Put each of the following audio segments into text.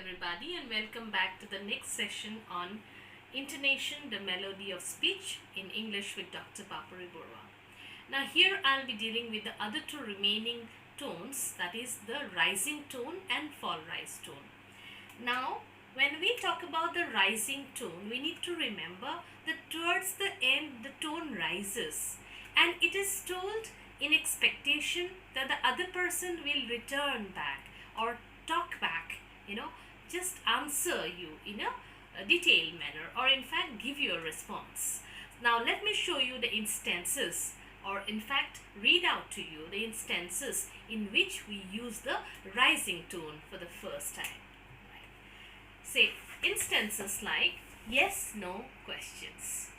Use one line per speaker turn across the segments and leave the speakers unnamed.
everybody, and welcome back to the next session on Intonation, the Melody of Speech in English with Dr. Papuri Borwa. Now here I'll be dealing with the other two remaining tones, that is the rising tone and fall rise tone. Now when we talk about the rising tone, we need to remember that towards the end the tone rises and it is told in expectation that the other person will return back or talk back, just answer you in a detailed manner, or in fact give you a response. Now let me show you the instances, or in fact read out to you the instances in which we use the rising tone for the first time. Say instances like yes, no questions.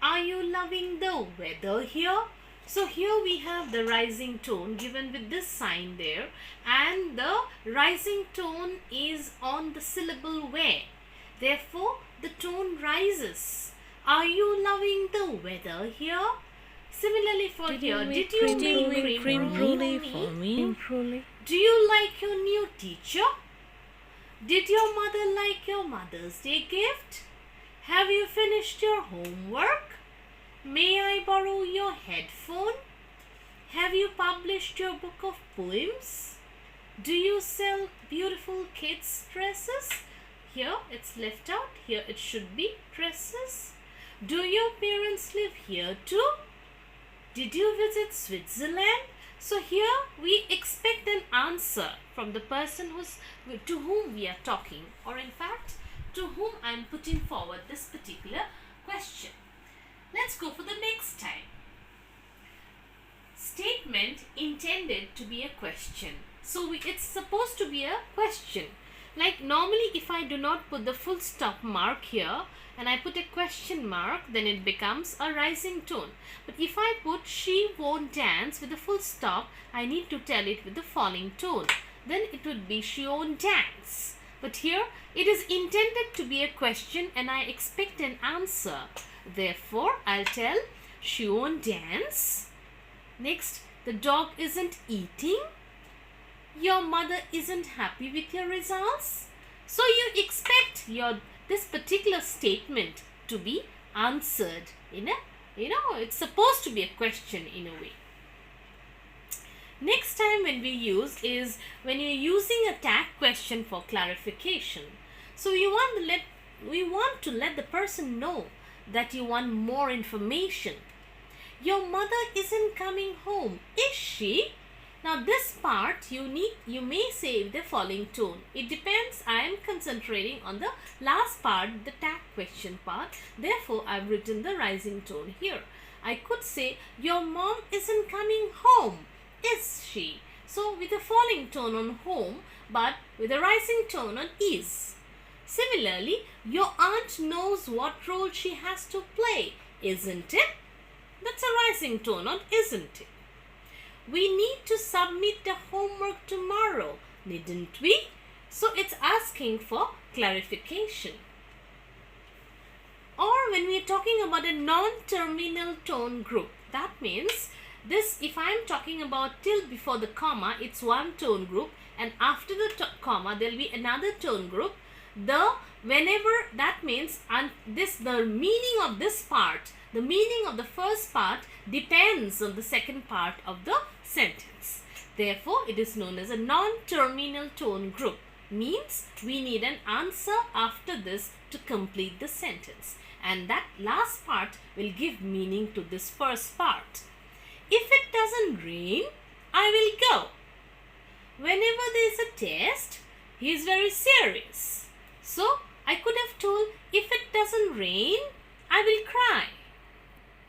Are you loving the weather here? So here we have the rising tone given with this sign there, and the rising tone is on the syllable where. Therefore, the tone rises. Are you loving the weather here? Similarly for here, did you make cream brulee for me? Do you like your new teacher? Did your mother like your Mother's Day gift? Have you finished your homework? May I borrow your headphone? Have you published your book of poems? Do you sell beautiful kids' dresses? Here it's left out. Here it should be dresses. Do your parents live here too? Did you visit Switzerland? So here we expect an answer from the person to whom we are talking, or in fact to whom I am putting forward this particular question. Let's go for the next time. Statement intended to be a question. So it's supposed to be a question. Like normally if I do not put the full stop mark here and I put a question mark, then it becomes a rising tone. But if I put she won't dance with a full stop, I need to tell it with the falling tone. Then it would be she won't dance. But here it is intended to be a question and I expect an answer. Therefore, I'll tell she won't dance. Next, the dog isn't eating. Your mother isn't happy with your results. So you expect this particular statement to be answered in it's supposed to be a question in a way. Next time when we use is when you're using a tag question for clarification. So we want to let the person know that you want more information. Your mother isn't coming home, is she? Now this part you may say with the following tone. It depends. I am concentrating on the last part, the tag question part. Therefore, I've written the rising tone here. I could say your mom isn't coming home, is she? So with a falling tone on home, but with a rising tone on is. Similarly, your aunt knows what role she has to play, isn't it? That's a rising tone on isn't it? We need to submit the homework tomorrow, needn't we? So it's asking for clarification. Or when we are talking about a non-terminal tone group, that means this, if I am talking about till before the comma, it's one tone group, and after the comma there will be another tone group. That means the meaning of this part, the meaning of the first part depends on the second part of the sentence. Therefore, it is known as a non-terminal tone group. Means we need an answer after this to complete the sentence. And that last part will give meaning to this first part. If it doesn't rain, I will go. Whenever there is a test, he is very serious. So, I could have told, if it doesn't rain, I will cry.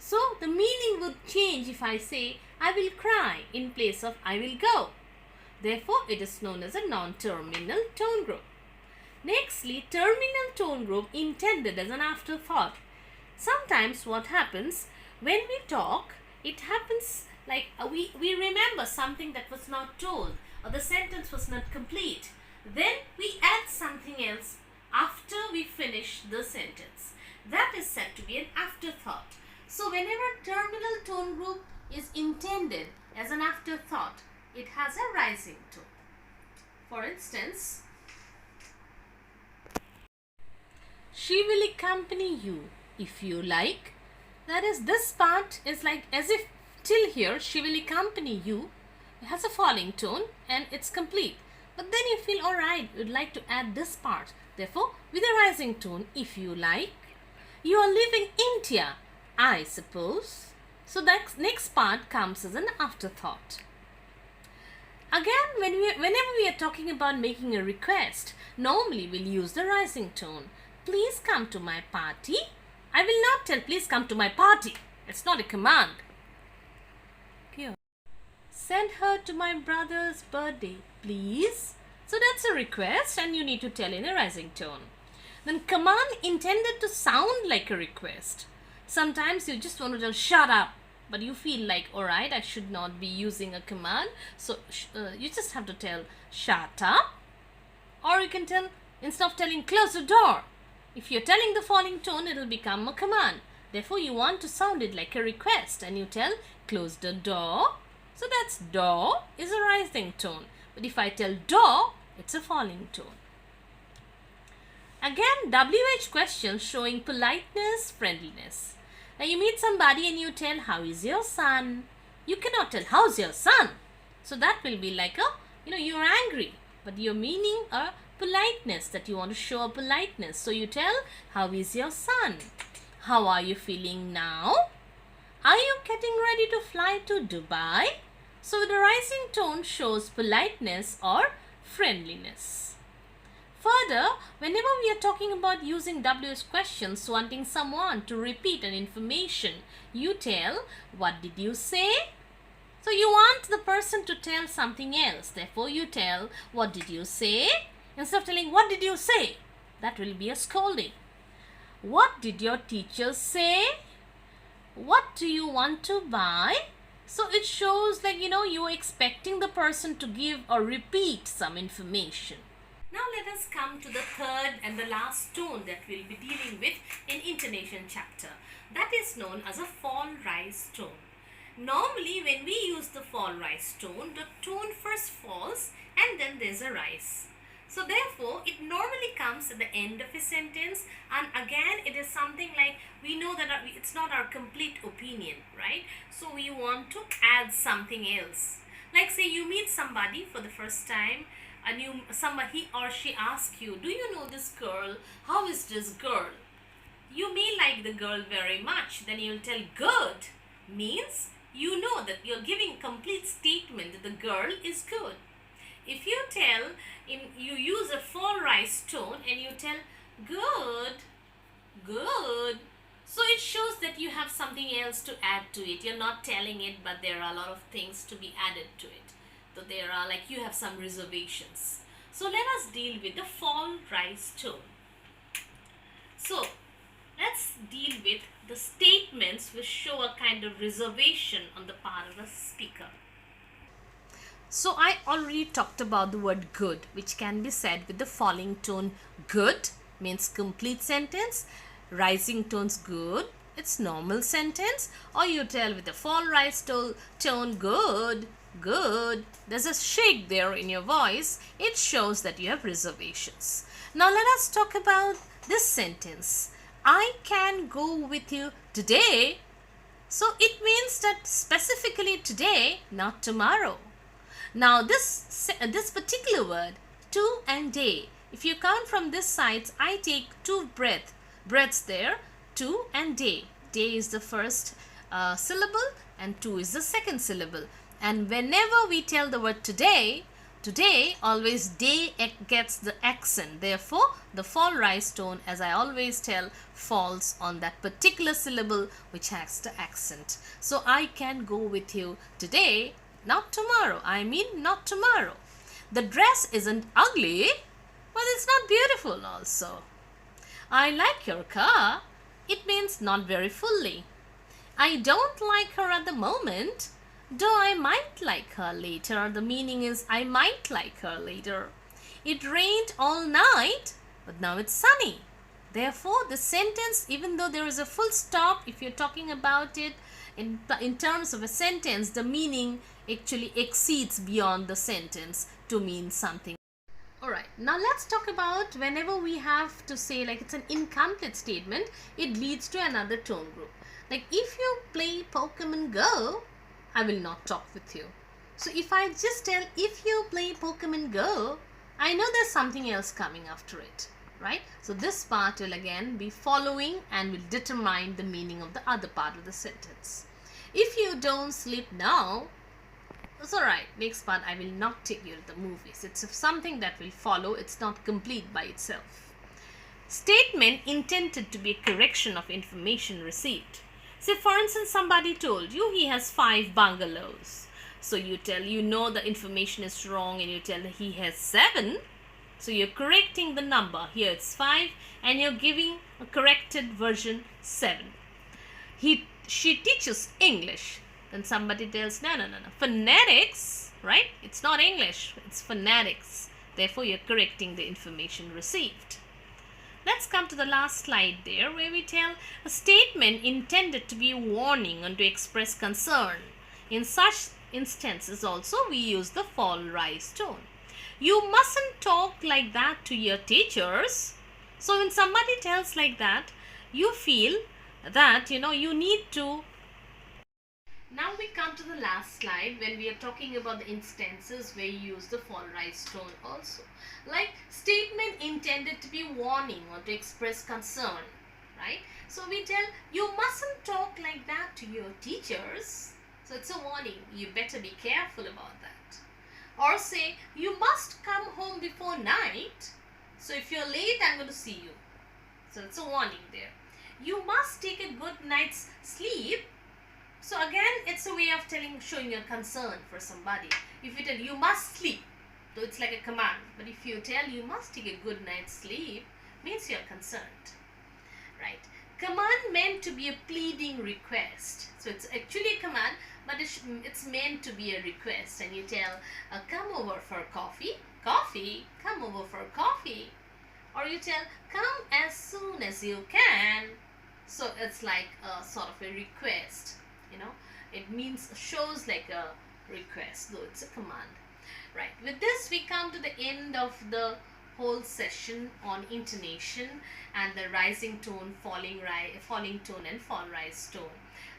So, the meaning would change if I say, I will cry in place of I will go. Therefore, it is known as a non-terminal tone group. Nextly, terminal tone group intended as an afterthought. Sometimes what happens, when we talk, it happens like we remember something that was not told, or the sentence was not complete. Then we add something else after we finish the sentence. That is said to be an afterthought. So whenever terminal tone group is intended as an afterthought, it has a rising tone. For instance, she will accompany you if you like. That is, this part is like as if till here she will accompany you. It has a falling tone and it's complete. But then you feel alright, you'd like to add this part. Therefore, with a rising tone, if you like. You are leaving India, I suppose. So that next part comes as an afterthought. Again, whenever we are talking about making a request, normally we'll use the rising tone. Please come to my party. I will not tell please come to my party. It's not a command. Here. Send her to my brother's birthday, please. So that's a request and you need to tell in a rising tone. Then command intended to sound like a request. Sometimes you just want to tell shut up, but you feel like alright, I should not be using a command. So you just have to tell shut up. Or you can tell, instead of telling close the door, if you're telling the falling tone, it will become a command. Therefore, you want to sound it like a request and you tell close the door. So that's door is a rising tone. But if I tell door, it's a falling tone. Again, WH questions showing politeness, friendliness. Now you meet somebody and you tell, how is your son? You cannot tell, how's your son? So that will be like you're angry, but you're meaning a politeness, that you want to show a politeness. So you tell, how is your son? How are you feeling now? Are you getting ready to fly to Dubai? So the rising tone shows politeness or friendliness. Further, whenever we are talking about using WH questions wanting someone to repeat an information, you tell, what did you say? So you want the person to tell something else. Therefore, you tell, what did you say? Instead of telling, what did you say? That will be a scolding. What did your teacher say? What do you want to buy? So it shows like, you're expecting the person to give or repeat some information. Now let us come to the third and the last tone that we'll be dealing with in intonation chapter. That is known as a fall-rise tone. Normally when we use the fall-rise tone, the tone first falls and then there's a rise. So therefore, it normally comes at the end of a sentence, and again it is something like, we know that it's not our complete opinion, right? So we want to add something else. Like say you meet somebody for the first time, and he or she asks you, do you know this girl? How is this girl? You may like the girl very much. Then you'll tell good means you know that you're giving complete statement that the girl is good. If you tell, you use a fall-rise tone and you tell good, good. So it shows that you have something else to add to it. You're not telling it, but there are a lot of things to be added to it. So there are you have some reservations. So let us deal with the fall-rise tone. So let's deal with the statements which show a kind of reservation on the part of the speaker. So I already talked about the word good, which can be said with the falling tone good, means complete sentence. Rising tones good, it's normal sentence. Or you tell with the fall-rise tone good, good. There's a shake there in your voice. It shows that you have reservations. Now let us talk about this sentence. I can go with you today. So it means that specifically today, not tomorrow. Now this particular word, to and day, if you count from this side, I take two breaths there, to and day. Day is the first syllable and to is the second syllable. And whenever we tell the word today, always day gets the accent. Therefore, the fall-rise tone, as I always tell, falls on that particular syllable which has the accent. So I can go with you today, not tomorrow. I mean not tomorrow. The dress isn't ugly, but it's not beautiful also. I like your car. It means not very fully. I don't like her at the moment, though I might like her later. The meaning is I might like her later. It rained all night, but now it's sunny. Therefore, the sentence, even though there is a full stop, if you're talking about it in terms of a sentence, the meaning actually exceeds beyond the sentence to mean something. Alright, now let's talk about whenever we have to say like it's an incomplete statement, it leads to another tone group. Like if you play Pokemon Go, I will not talk with you. So if I just tell if you play Pokemon Go, I know there's something else coming after it, right? So this part will again be following and will determine the meaning of the other part of the sentence. If you don't sleep now, it's alright. Next part, I will not take you to the movies. It's something that will follow. It's not complete by itself. Statement intended to be a correction of information received. Say, for instance, somebody told you he has 5 bungalows. So you tell, you know the information is wrong and you tell he has 7. So you're correcting the number. Here it's 5 and you're giving a corrected version 7. She teaches English. Then somebody tells, no. Phonetics, right? It's not English, it's phonetics. Therefore, you're correcting the information received. Let's come to the last slide there where we tell a statement intended to be a warning and to express concern. In such instances also, we use the fall-rise tone. You mustn't talk like that to your teachers. So when somebody tells like that, you feel that, you need to. Now we come to the last slide when we are talking about the instances where you use the fall-rise tone also. Like statement intended to be warning or to express concern, right? So we tell you mustn't talk like that to your teachers. So it's a warning. You better be careful about that. Or say you must come home before night. So if you're late, I'm going to see you. So it's a warning there. You must take a good night's sleep. So again, it's a way of showing your concern for somebody. If you tell you must sleep, so it's like a command. But if you tell you must take a good night's sleep, means you're concerned, right? Command meant to be a pleading request. So it's actually a command, but it's meant to be a request. And you tell, come over for coffee. Coffee, come over for coffee. Or you tell, come as soon as you can. So it's like a sort of a request. It shows like a request, though it's a command, right? With this, we come to the end of the whole session on intonation and the rising tone, falling tone and fall rise tone.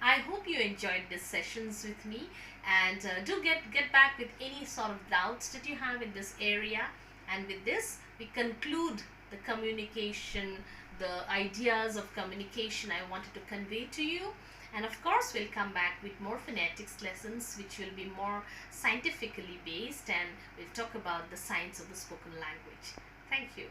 I hope you enjoyed these sessions with me, and do get back with any sort of doubts that you have in this area. And with this, we conclude the communication, the ideas of communication I wanted to convey to you. And of course, we'll come back with more phonetics lessons, which will be more scientifically based, and we'll talk about the science of the spoken language. Thank you.